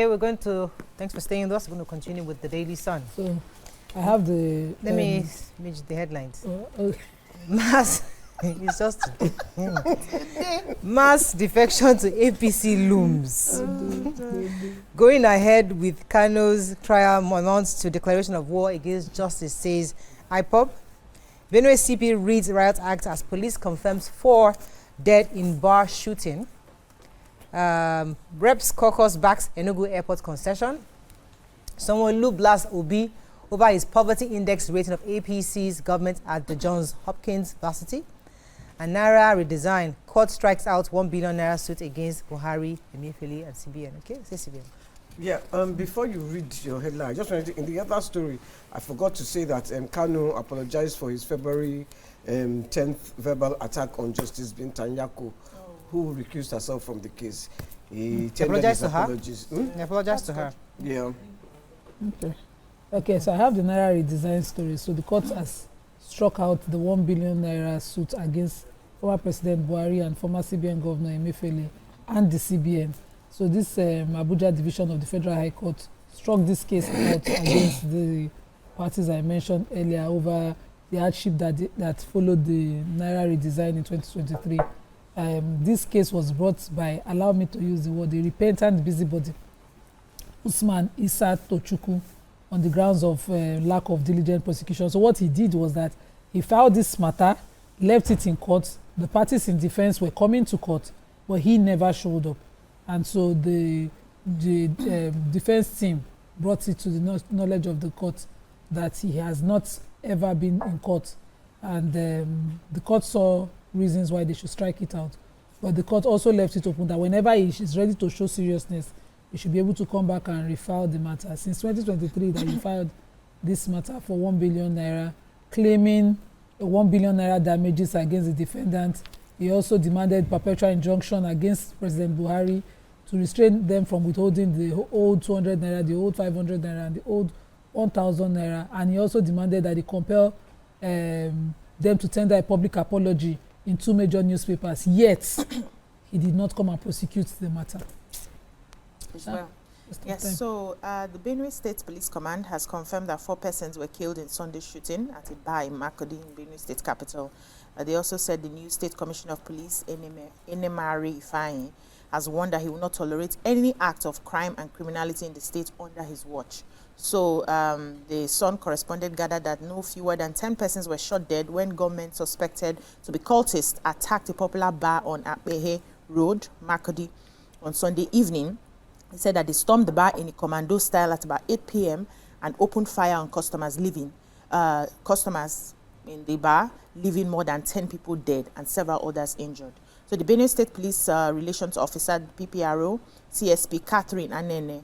We're going to, thanks for staying with us. We're going to continue with the Daily Sun. So, I have the... Let me read the headlines. Okay. It's just mass defection to APC looms. Going ahead with Kano's trial announced to declaration of war against justice, says IPOB. Benue CP reads Riot Act as police confirms 4 dead in bar shooting. Reps caucus backs Enugu airport concession. Sanwo-Olu blasts Obi over his poverty index rating of APC's government at the Johns Hopkins University. And Naira redesign. Court strikes out 1 billion Naira suit against Buhari, Emefiele, and CBN. Okay, say CBN. Yeah, before you read your headline, I just wanted to, in the other story, I forgot to say that Kano apologized for his February 10th verbal attack on Justice Bintanyako, who recused herself from the case. He apologized to her? He apologized to her. Yeah. Okay, so I have the Naira redesign story. So the court has struck out the 1 billion Naira suit against former President Buhari and former CBN Governor Emefiele and the CBN. So this Abuja division of the Federal High Court struck this case out against the parties I mentioned earlier over the hardship that followed the Naira redesign in 2023. This case was brought by, allow me to use the word, the repentant busybody, Usman Issa Tochukwu, on the grounds of lack of diligent prosecution. So what he did was that he filed this matter, left it in court. The parties in defense were coming to court, but he never showed up. And so the defense team brought it to the knowledge of the court that he has not ever been in court. And the court saw reasons why they should strike it out. But the court also left it open that whenever he is ready to show seriousness, he should be able to come back and refile the matter. Since 2023 that he filed this matter for 1 billion Naira, claiming 1 billion Naira damages against the defendant. He also demanded perpetual injunction against President Buhari to restrain them from withholding the old 200 Naira, the old 500 Naira, and the old 1,000 Naira. And he also demanded that he compel them to tender a public apology in 2 major newspapers. Yet, he did not come and prosecute the matter. Well. Yes, so the Benue State Police Command has confirmed that 4 persons were killed in Sunday shooting at a bar in Makurdi in Benue State capital. They also said the new State Commissioner of Police, Enemari Ifeanyi, has warned that he will not tolerate any act of crime and criminality in the state under his watch. So the Sun correspondent gathered that no fewer than 10 persons were shot dead when gunmen suspected to be cultists attacked a popular bar on Apehe Road, Makurdi, on Sunday evening. He said that they stormed the bar in a commando style at about 8 p.m. and opened fire on customers in the bar, leaving more than 10 people dead and several others injured. So the Benue State Police Relations Officer, PPRO, CSP Catherine Anene,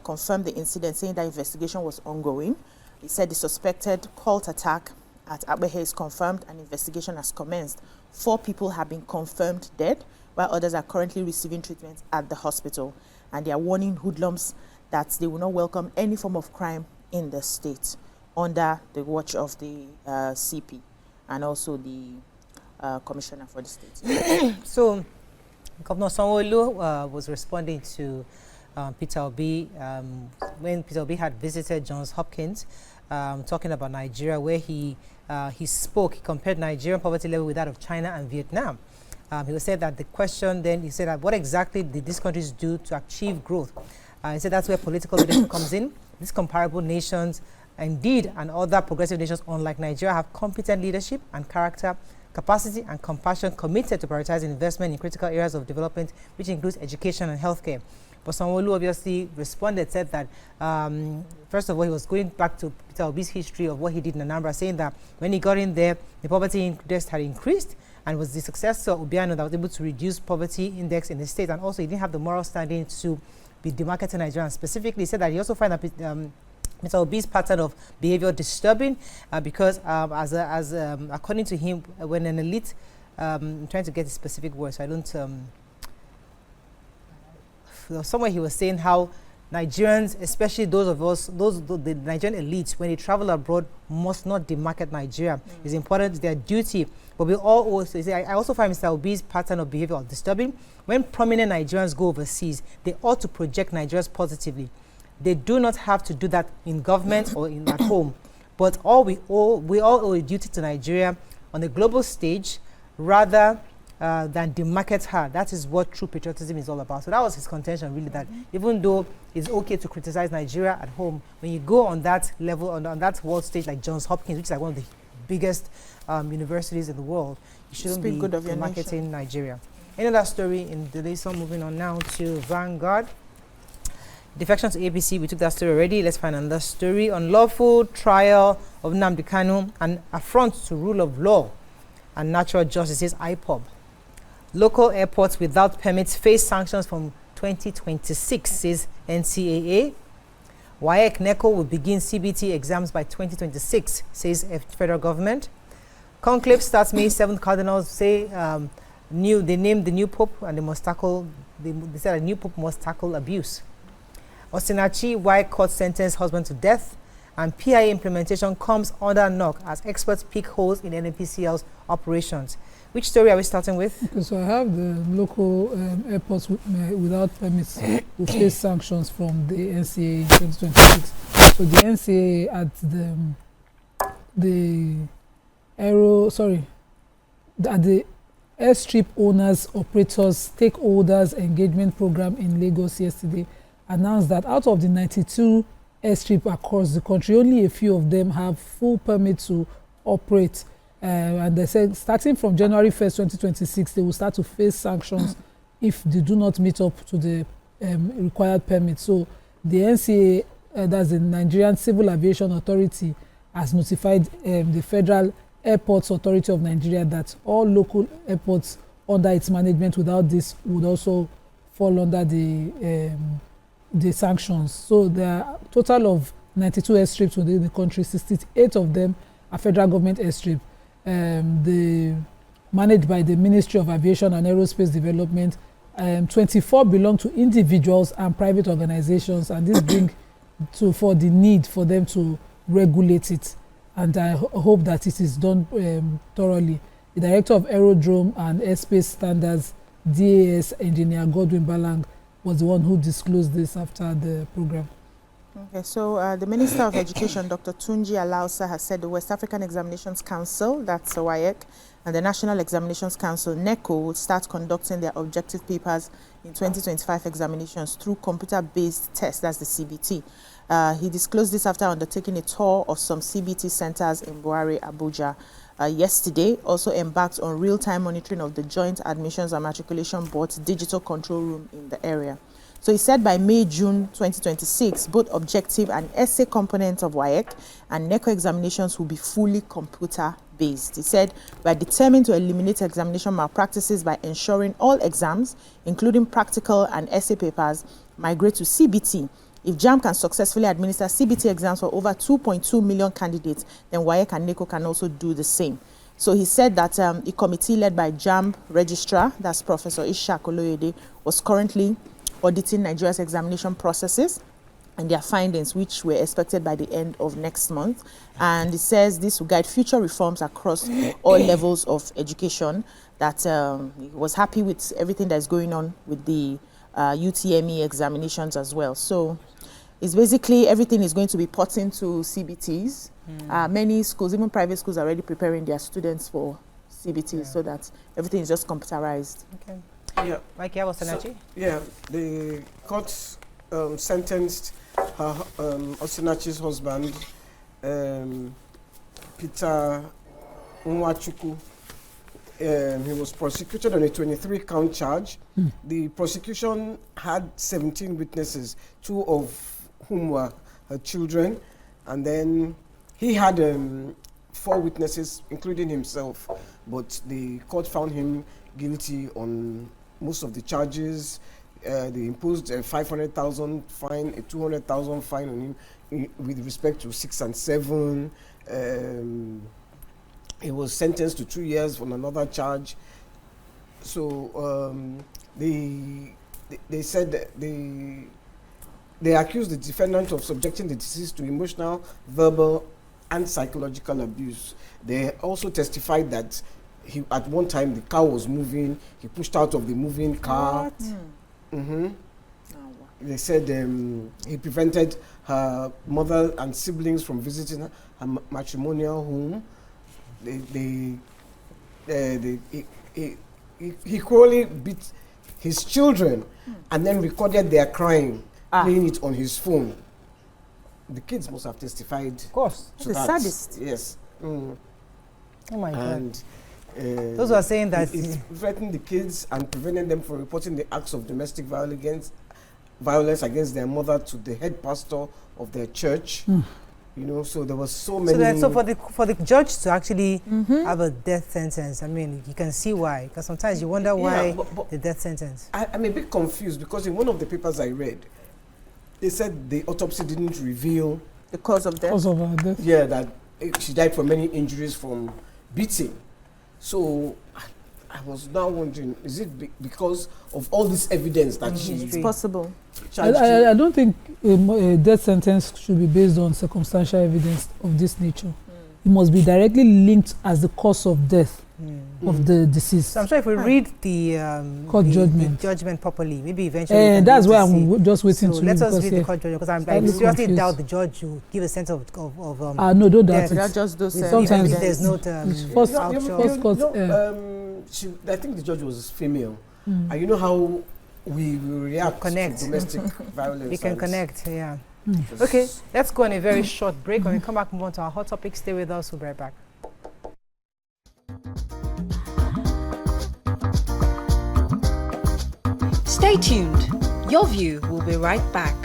confirmed the incident, saying that investigation was ongoing. He said the suspected cult attack at Abehe is confirmed and investigation has commenced. 4 people have been confirmed dead, while others are currently receiving treatment at the hospital. And they are warning hoodlums that they will not welcome any form of crime in the state under the watch of the CP and also the Commissioner for the state. So, Governor Sanwo-Olu was responding to Peter Obi when Peter Obi had visited Johns Hopkins, talking about Nigeria, where he spoke, he compared Nigerian poverty level with that of China and Vietnam. He said that the question then, he said that what exactly did these countries do to achieve growth? He said that's where political leadership comes in. These comparable nations, indeed, and other progressive nations, unlike Nigeria, have competent leadership and character, capacity and compassion, committed to prioritizing investment in critical areas of development, which includes education and healthcare. But Sanwo-Olu obviously responded, said that, first of all, he was going back to Peter Obi's history of what he did in Anambra, saying that when he got in there, the poverty index had increased, and was the successor Obiano that was able to reduce poverty index in the state, and also he didn't have the moral standing to be demarketing Nigeria. And specifically, he said that he also found that Mr. Obi's pattern of behaviour disturbing because, according to him, when an elite, I'm trying to get a specific word, so I don't. Somewhere he was saying how Nigerians, especially those of us, the Nigerian elites, when they travel abroad, must not demarket Nigeria. It's important, it's their duty. But we all also say, I also find Mr. Obi's pattern of behavior disturbing. When prominent Nigerians go overseas, they ought to project Nigerians positively. They do not have to do that in government or at home. But we all owe a duty to Nigeria on the global stage rather than demarket her. That is what true patriotism is all about. So that was his contention, really, that even though it's okay to criticize Nigeria at home, when you go on that level, on that world stage like Johns Hopkins, which is like one of the biggest universities in the world, you shouldn't be demarketing Nigeria. Any other story in the day? So moving on now to Vanguard. Defection to APC, we took that story already. Let's find another story. Unlawful trial of Nnamdi Kanu, an affront to rule of law and natural justice, says IPOB. Local airports without permits face sanctions from 2026, says NCAA. WAEC NECO will begin CBT exams by 2026, says federal government. Conclave starts May 7th. Cardinals say they named the new pope and they must tackle. They said a new pope must tackle abuse. Osinachi, why court sentenced husband to death, and PIA implementation comes under knock as experts pick holes in NNPCL's operations. Which story are we starting with? Okay, so I have the local airports without permits will face sanctions from the NCA in 2026. So the NCA at the airstrip owners, operators, stakeholders engagement program in Lagos yesterday announced that out of the 92 airstrip across the country, only a few of them have full permit to operate. And they said starting from January 1st, 2026, they will start to face sanctions if they do not meet up to the required permit. So the NCA, that's the Nigerian Civil Aviation Authority, has notified the Federal Airports Authority of Nigeria that all local airports under its management without this would also fall under the sanctions. So there are a total of 92 airstrips within the country. 68 of them are federal government airstrips. Managed by the Ministry of Aviation and Aerospace Development. 24 belong to individuals and private organizations, and this brings for the need for them to regulate it. And I hope that it is done thoroughly. The Director of Aerodrome and Airspace Standards, DAS Engineer Godwin Balang, was the one who disclosed this after the program. Okay, so the Minister of Education, Dr. Tunji Alausa, has said the West African Examinations Council, that's WAEC, and the National Examinations Council, NECO, will start conducting their objective papers in 2025 examinations through computer-based tests, that's the CBT. He disclosed this after undertaking a tour of some CBT centers in Buhari, Abuja. Yesterday, also embarked on real-time monitoring of the Joint Admissions and Matriculation Board's digital control room in the area. So he said by May-June 2026, both objective and essay components of WAEC and NECO examinations will be fully computer-based. He said, we are determined to eliminate examination malpractices by ensuring all exams, including practical and essay papers, migrate to CBT. If JAMB can successfully administer CBT exams for over 2.2 million candidates, then WAEC and NECO can also do the same. So he said that a committee led by JAMB registrar, that's Professor Ishak Oloyede, was currently auditing Nigeria's examination processes and their findings, which were expected by the end of next month. And it says this will guide future reforms across all levels of education, that he was happy with everything that is going on with the UTME examinations as well. So it's basically everything is going to be put into CBTs. Many schools, even private schools, are already preparing their students for CBTs so that everything is just computerized. Okay. Yeah. Mike, Osinachi? The court sentenced her Osinachi's husband, Peter Nwachukwu. He was prosecuted on a 23-count charge. The prosecution had 17 witnesses, 2 of whom were her children, and then he had 4 witnesses, including himself, but the court found him guilty on most of the charges. They imposed a 500,000 fine, a 200,000 fine on him with respect to 6 and 7. He was sentenced to 2 years on another charge. So they said that they accused the defendant of subjecting the deceased to emotional, verbal, and psychological abuse. They also testified that at one time the car was moving. He pushed out of the moving car. What? Mm-hmm. They said he prevented her mother and siblings from visiting her matrimonial home. He cruelly beat his children and then recorded their crying, playing it on his phone. The kids must have testified. Of course. The saddest. Yes. Mm. Oh my And God. Those who are saying that it threatened the kids and prevented them from reporting the acts of domestic violence against their mother to the head pastor of their church. You know, so there was so many. So for the judge to actually have a death sentence, I mean, you can see why. Because sometimes you wonder why but the death sentence. I'm a bit confused because in one of the papers I read, they said the autopsy didn't reveal The cause of death. Cause of her death. Yeah, that she died from many injuries from beating. So I was now wondering, is it because of all this evidence that It's possible. I don't think a death sentence should be based on circumstantial evidence of this nature. It must be directly linked as the cause of death of the deceased. So I'm sure if we read the court judgment. the judgment properly, maybe eventually. we can That's be why able to I'm see. just waiting So to let read us read the because court judgment because I slightly seriously confused. doubt the judge will give a sense of no, don't doubt death. it. Not just those Sometimes Even if there's no First court, I think the judge was female. And you know how we react Connect. to domestic violence. we can and connect, yeah. just- Okay, let's go on a very short break. When we come back, move on to our hot topic. Stay with us, we'll be right back. Stay tuned. Your View will be right back.